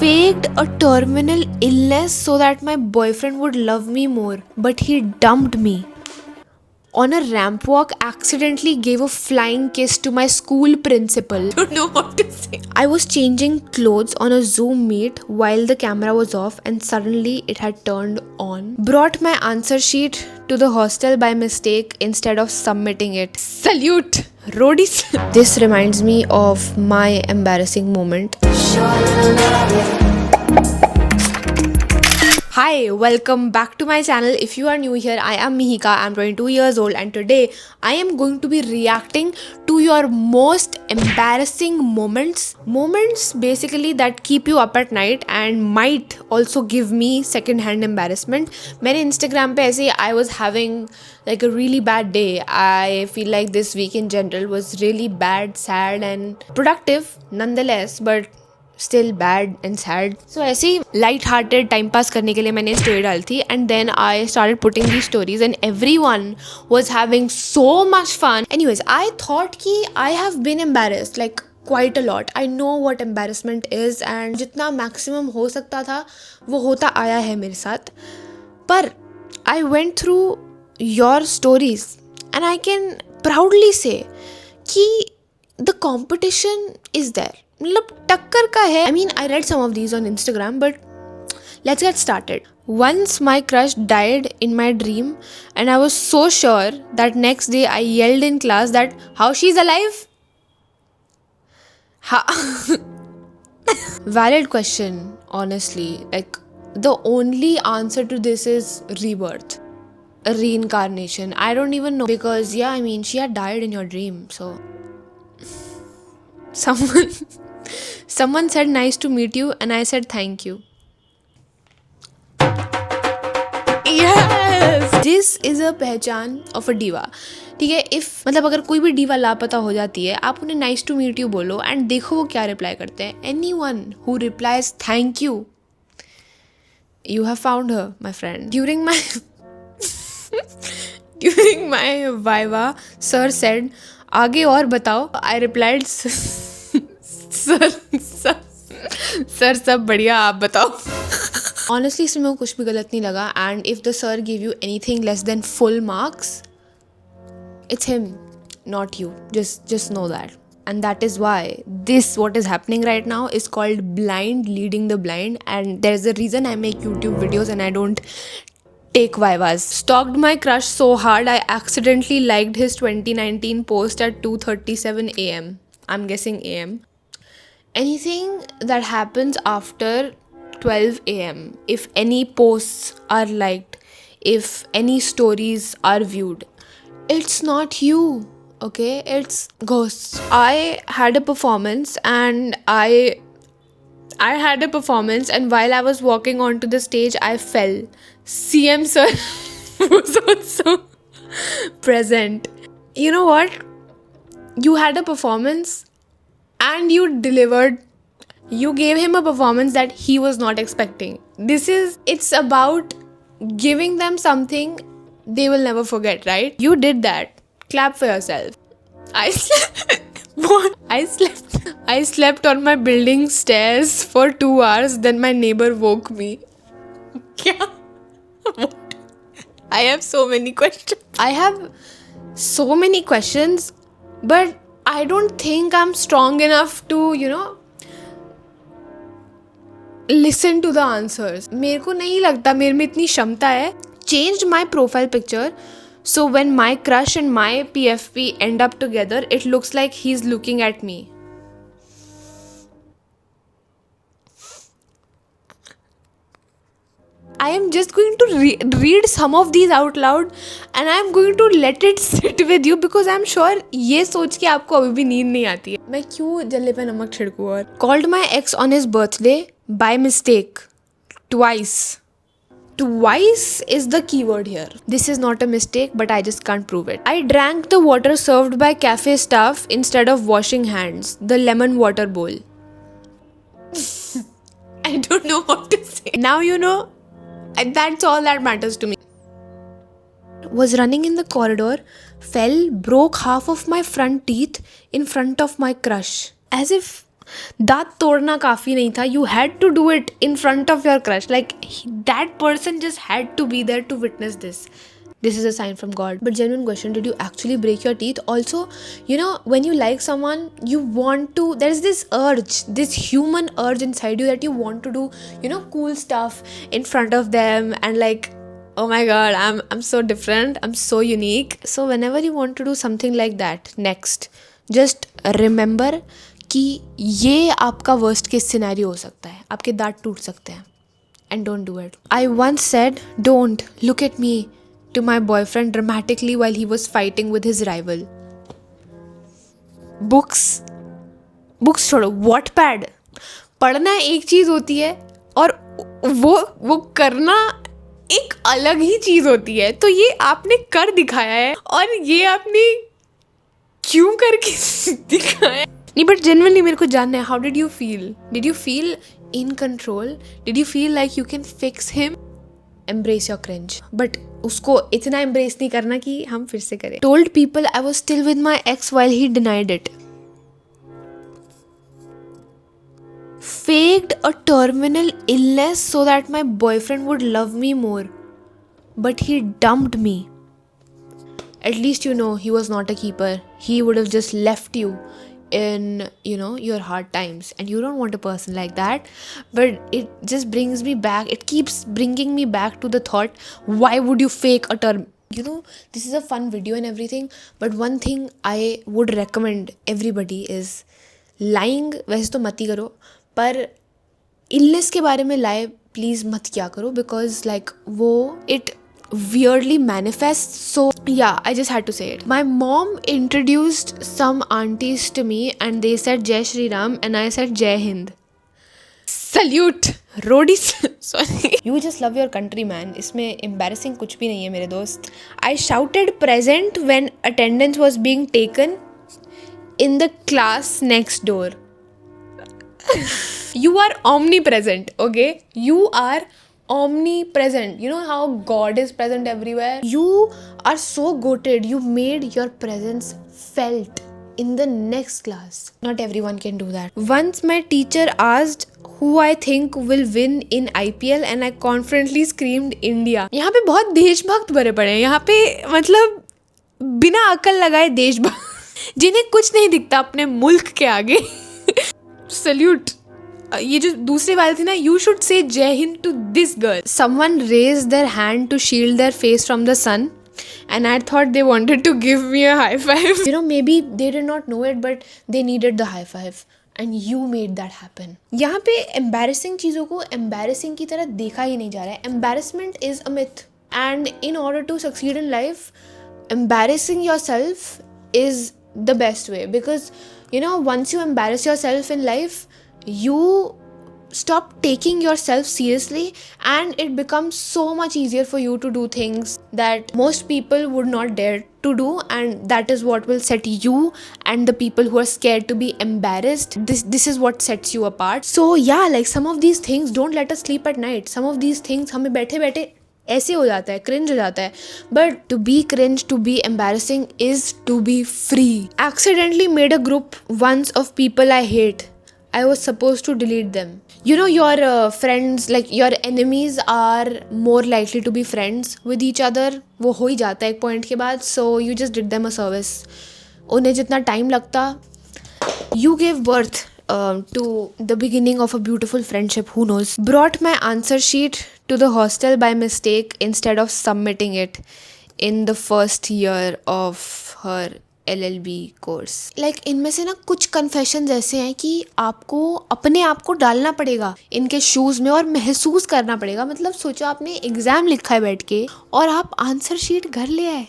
faked a terminal illness so that my boyfriend would love me more, but he dumped me. On a ramp walk, accidentally gave a flying kiss to my school principal. Don't know what to say. I was changing clothes on a Zoom meet while the camera was off and suddenly it had turned on. Brought my answer sheet to the hostel by mistake instead of submitting it. Salute! Roadies. This reminds me of my embarrassing moment. Hi, welcome back to my channel. If you are new here, I am Mihika. I am 22 years old and today I am going to be reacting to your most embarrassing moments. Moments basically that keep you up at night and might also give me second hand embarrassment. मेरे Instagram पे ऐसे I was having like a really bad day. I feel like this week in general was really bad, sad and productive nonetheless, but still bad and sad. So ऐसे ही light hearted time pass करने के लिए मैंने story डाली थी and then I started putting these stories and everyone was having so much fun. Anyways, I thought कि I have been embarrassed like quite a lot. I know what embarrassment is and जितना maximum हो सकता था वो होता आया है मेरे साथ. पर I went through your stories and I can proudly say कि the competition is there. मतलब टक्कर का है. I mean, I read some of these on Instagram, but let's get started. Once my crush died in my dream and I was so sure that next day I yelled in class that how she's alive? Valid question, honestly. Like, the only answer to this is rebirth. A reincarnation. I don't even know because yeah, I mean, she had died in your dream, so someone said nice to meet you and I said thank you. Yes, this is a पहचान of a diva. ठीक है, if मतलब अगर कोई भी diva लापता हो जाती है आप उन्हें nice to meet you बोलो and देखो वो क्या reply करते हैं. Anyone who replies thank you, you have found her, my friend. During my viva, sir said आगे और बताओ. I replied सर सब बढ़िया, आप बताओ. Honestly, इसमें मेरे को कुछ भी गलत नहीं लगा and if the sir gave you anything less than full marks, it's him, not you. Just know that. And that is why this what is happening right now is called blind leading the blind, and there's a reason I make YouTube videos and I don't take vivas. Stalked my crush so hard I accidentally liked his 2019 post at 2:37 a.m. I'm guessing a.m. Anything that happens after 12 a.m. if any posts are liked, if any stories are viewed, it's not you, okay? It's ghosts. I had a performance and while I was walking onto the stage I fell. CM sir was also present. You know what? You had a performance and you delivered. You gave him a performance that he was not expecting. It's about giving them something they will never forget, right? You did that. Clap for yourself. I slept on my building stairs for 2 hours, then my neighbor woke me. Kya? What? I have so many questions, but I don't think I'm strong enough to, listen to the answers. मेरे को नहीं लगता मेरे में इतनी क्षमता है. Changed my profile picture so when my crush and my PFP end up together, it looks like he's looking at me. I am just going to read some of these out loud and I am going to let it sit with you because I am sure ये सोच के आपको अभी भी नींद नहीं आती है. मैं क्यों जल्ले पे नमक छिड़कूं और. Called my ex on his birthday by mistake twice. Twice is the keyword here. This is not a mistake, but I just can't prove it. I drank the water served by cafe staff instead of washing hands. The lemon water bowl. I don't know what to say. Now you know. And that's all that matters to me. Was running in the corridor, fell, broke half of my front teeth in front of my crush. As if दांत तोड़ना काफ़ी नहीं था, you had to do it in front of your crush, like that person just had to be there to witness this. This is a sign from God. But genuine question, did you actually break your teeth? Also, you know, when you like someone, you want to, there's this urge, this human urge inside you that you want to do, you know, cool stuff in front of them and like, oh my God, I'm so different, I'm so unique. So whenever you want to do something like that, next, just remember कि ये आपका worst case scenario हो सकता है, आपके दांत टूट सकते हैं. And don't do it. I once said, don't look at me, to my boyfriend dramatically while he was fighting with his rival. Books छोड़ो, Wattpad पढ़ना एक चीज़ होती है और वो करना एक अलग ही चीज़ होती है. तो ये आपने कर दिखाया है और ये आपने क्यों करके दिखाया नहीं. बट जेन्युइनली मेरे को जानना है, how did you feel in control? Did you feel like you can fix him? Embrace your cringe, but उसको इतना embrace नहीं करना कि हम फिर से करें. Told people I was still with my ex while he denied it. Faked a terminal illness so that my boyfriend would love me more, but he dumped me. At least you know he was not a keeper. He would have just left you in, you know, your hard times, and you don't want a person like that. But it just brings me back, it keeps bringing me back to the thought, why would you fake a term? You know, this is a fun video and everything, but one thing I would recommend everybody is lying. वैसे तो मत ही करो, पर illness के बारे में lie please मत किया करो, because like वो it weirdly manifests. So yeah, I just had to say it. My mom introduced some aunties to me and they said Jai Shri Ram and I said Jai Hind. Salute Rodi. Sorry. You just love your country, man. इसमें embarrassing कुछ भी नहीं है मेरे दोस्त. I shouted present when attendance was being taken in the class next door. You are omnipresent, okay? You are omnipresent. You know how God is present everywhere? You are so goated. You made your presence felt in the next class. Not everyone can do that. Once my teacher asked who I think will win in IPL and I confidently screamed India. यहाँ पे बहुत देशभक्त भरे पड़े हैं. यहाँ पे मतलब बिना अकल लगाए देशभक्त जिन्हें कुछ नहीं दिखता अपने मुल्क के आगे. सल्यूट. ये जो दूसरी वाली थी ना, you should say Jai Hind to this girl. Someone raise their hand to shield their face from the sun and I thought they wanted to give me a high five. You know, maybe they did not know it, but they needed the high five and you made that happen. यहाँ पे embarrassing चीज़ों को embarrassing की तरह देखा ही नहीं जा रहा है. Embarrassment is a myth, and in order to succeed in life, embarrassing yourself is the best way, because you know, once you embarrass yourself in life, you stop taking yourself seriously and it becomes so much easier for you to do things that most people would not dare to do, and that is what will set you and the people who are scared to be embarrassed, this is what sets you apart. So yeah, like some of these things don't let us sleep at night. Some of these things हमें बैठे बैठे ऐसे हो जाता है, cringe हो जाता है. But to be cringe, to be embarrassing is to be free. Accidentally made a group once of people I hate. I was supposed to delete them. You know, your friends, like your enemies are more likely to be friends with each other. वो हो ही जाता है एक point के बाद. So you just did them a service. उन्हें जितना time लगता, you gave birth to the beginning of a beautiful friendship. Who knows? Brought my answer sheet to the hostel by mistake instead of submitting it in the first year of her LLB course. Like इनमें से ना कुछ confessions ऐसे हैं कि आपको अपने आप को डालना पड़ेगा इनके शूज़ में और महसूस करना पड़ेगा. मतलब सोचो आपने एग्ज़ाम लिखा है बैठ के और आप आंसर शीट घर ले आए.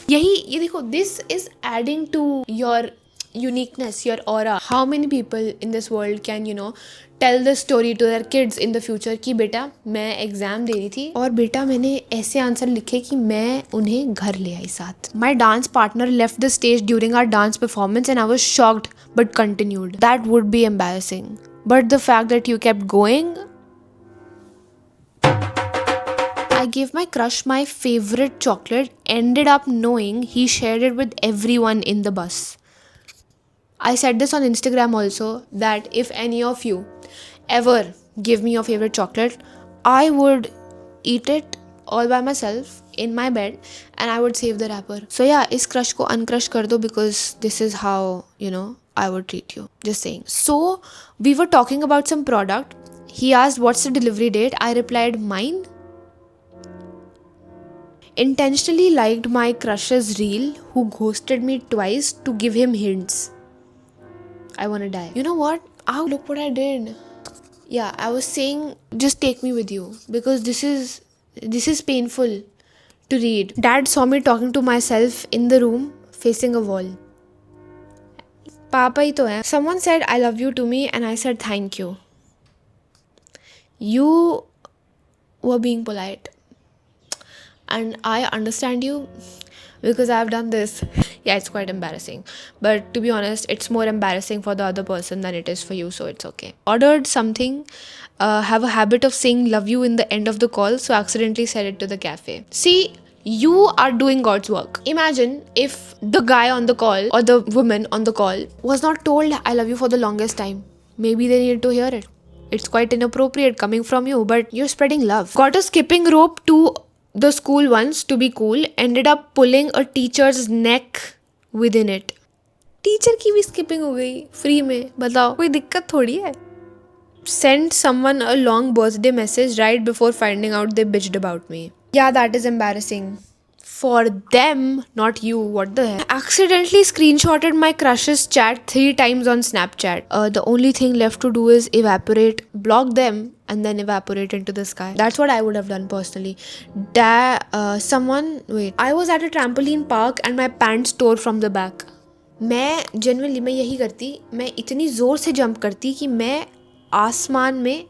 ये देखो, this is adding to your uniqueness, your aura. How many people in this world can, you know, tell the story to their kids in the future कि बेटा मैं एग्ज़ाम दे रही थी और बेटा मैंने ऐसे आंसर लिखे कि मैं उन्हें घर ले आई साथ. My dance partner left the stage during our dance performance and I was shocked but continued. That would be embarrassing. But the fact that you kept going. I gave my crush my favorite chocolate, ended up knowing he shared it with everyone in the bus. I said this on Instagram also, that if any of you ever give me your favorite chocolate, I would eat it all by myself in my bed and I would save the wrapper. So yeah, इस crush को uncrush कर दो, because this is how, I would treat you. Just saying. So we were talking about some product. He asked what's the delivery date. I replied mine. Intentionally liked my crush's reel who ghosted me twice to give him hints. I wanna die. You know what? Oh, look what I did. Yeah, I was saying just take me with you, because this is painful to read. Dad saw me talking to myself in the room facing a wall. Papa hi to hai. Someone said I love you to me and I said thank you. You were being polite. And I understand you, because I've done this. Yeah, it's quite embarrassing. But to be honest, it's more embarrassing for the other person than it is for you, so it's okay. Ordered something, have a habit of saying love you in the end of the call, so accidentally said it to the cafe. See, you are doing God's work. Imagine if the guy on the call or the woman on the call was not told I love you for the longest time. Maybe they needed to hear it. It's quite inappropriate coming from you, but you're spreading love. Got a skipping rope to the school once to be cool, ended up pulling a teacher's neck within it. Teacher की भी skipping हो गई free में, बताओ कोई दिक्कत थोड़ी है. Sent someone a long birthday message right before finding out they bitched about me. Yeah, that is embarrassing. For them, not you. What the hell? Accidentally screenshotted my crush's chat 3 times on Snapchat. The only thing left to do is evaporate, block them, and then evaporate into the sky. That's what I would have done personally. I was at a trampoline park and my pants tore from the back. मैं यही करती, मैं इतनी ज़ोर से jump करती कि मैं आसमान में,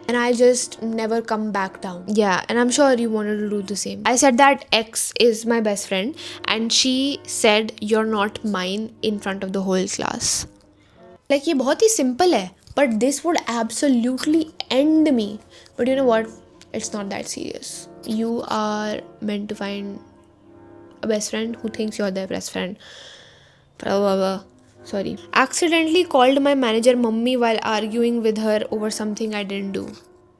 and I just never come back down. Yeah, and I'm sure you wanted to do the same. I said that X is my best friend and she said you're not mine in front of the whole class. Like, ये बहुत ही simple है, but this would absolutely end me. But you know what? It's not that serious. You are meant to find a best friend who thinks you're their best friend. Sorry. Accidentally called my manager mummy while arguing with her over something I didn't do.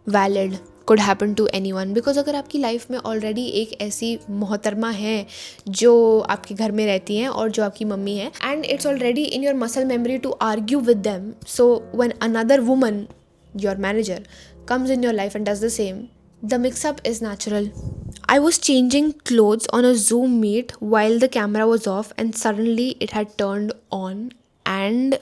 Valid. Could happen to anyone. Because अगर आपकी life में already एक ऐसी मोहतरमा है जो आपके घर में रहती हैं और जो आपकी मम्मी है, and it's already in your muscle memory to argue with them, so when another woman, your manager, comes in your life and does the same, the mix-up is natural. I was changing clothes on a Zoom meet while the camera was off and suddenly it had turned on and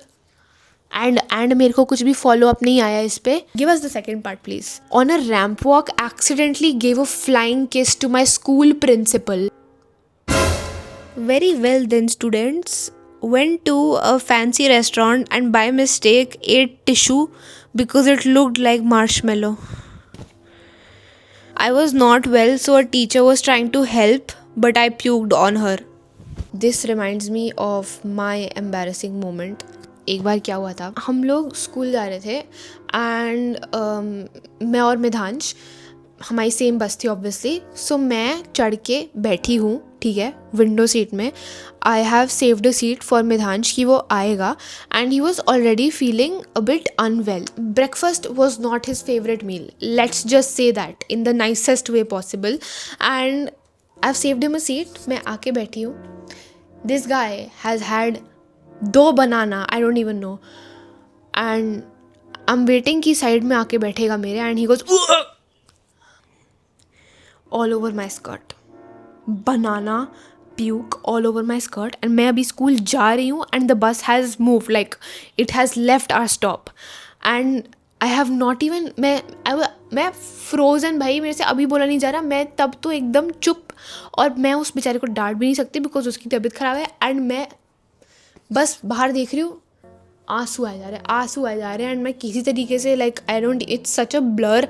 मेरे को कुछ भी follow up नहीं आया इस पे. Give us the second part please. On a ramp walk, accidentally gave a flying kiss to my school principal. Very well then, students. Went to a fancy restaurant and by mistake ate tissue because it looked like marshmallow. I was not well, so a teacher was trying to help, but I puked on her. This reminds me of my embarrassing moment. एक बार क्या हुआ था, हम लोग school जा रहे थे and मैं और मिधांश, हमारी सेम बस थी ऑब्वियसली. सो मैं चढ़ के बैठी हूँ, ठीक है, विंडो सीट में. I have saved a seat for Midhansh कि वो आएगा, and he was already feeling a bit unwell. Breakfast was not his favourite meal, let's just say that in the nicest way possible. And I have saved him a seat. मैं आके बैठी हूँ. This guy has had 2 banana, I don't even know, and I am waiting कि side में आके बैठेगा मेरे, and he goes all over my skirt. Banana puke all over my skirt, and मैं अभी स्कूल जा रही हूँ and the bus has moved, like it has left our stop, and I have not even, मैं frozen. भाई मेरे से अभी बोला नहीं जा रहा. मैं तब तो एकदम चुप, और मैं उस बेचारे को डांट भी नहीं सकती बिकॉज उसकी तबीयत ख़राब है, एंड मैं बस बाहर देख रही हूँ, आंसू आ जा रहे हैं, एंड मैं किसी तरीके से, like I don't, it's such a blur.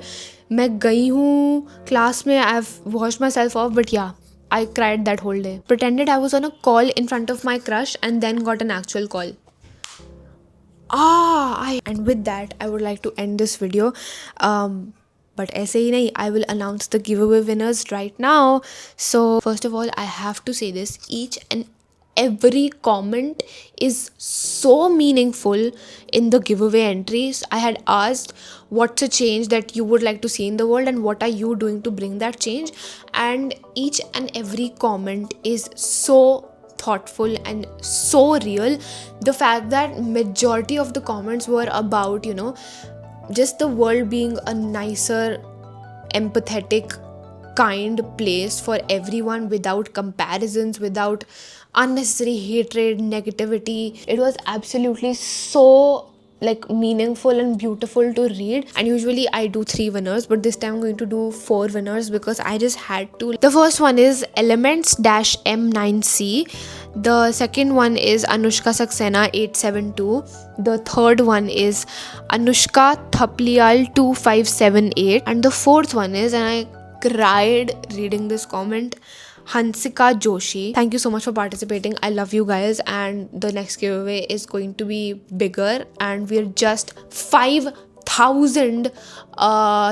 मैं गई हूँ क्लास में, I have washed my self of, but या I cried that whole day. Pretended I was on a call in front of my crush and then got an actual call. And with that, I would like to end this video. But ऐसे ही नहीं, I will announce the giveaway winners right now. So first of all, I have to say this. Each and every comment is so meaningful in the giveaway entries. I had asked what's a change that you would like to see in the world and what are you doing to bring that change, and each and every comment is so thoughtful and so real. The fact that majority of the comments were about, you know, just the world being a nicer, empathetic, kind place for everyone, without comparisons, without unnecessary hatred, negativity. It was absolutely so like meaningful and beautiful to read. And usually I do 3 winners, but this time I'm going to do 4 winners because I just had to. The first one is Elements M9C. The second one is Anushka Saxena 872. The third one is Anushka Thaplial 2578. And the fourth one is, and I cried reading this comment, Hansika Joshi. Thank you so much for participating. I love you guys, and the next giveaway is going to be bigger, and we're just 5,000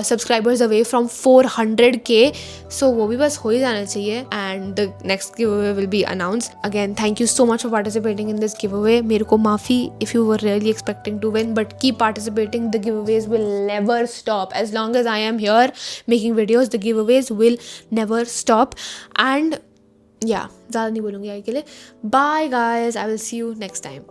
subscribers away from 400k. So वो भी बस हो ही जाना चाहिए, and the next giveaway will be announced. Again, thank you so much for participating in this giveaway. मेरे को माफ़ी if you were really expecting to win, but keep participating. The giveaways will never stop. As long as I am here making videos, the giveaways will never stop. And yeah, ज़्यादा नहीं बोलूँगी आज के लिए. Bye guys, I will see you next time.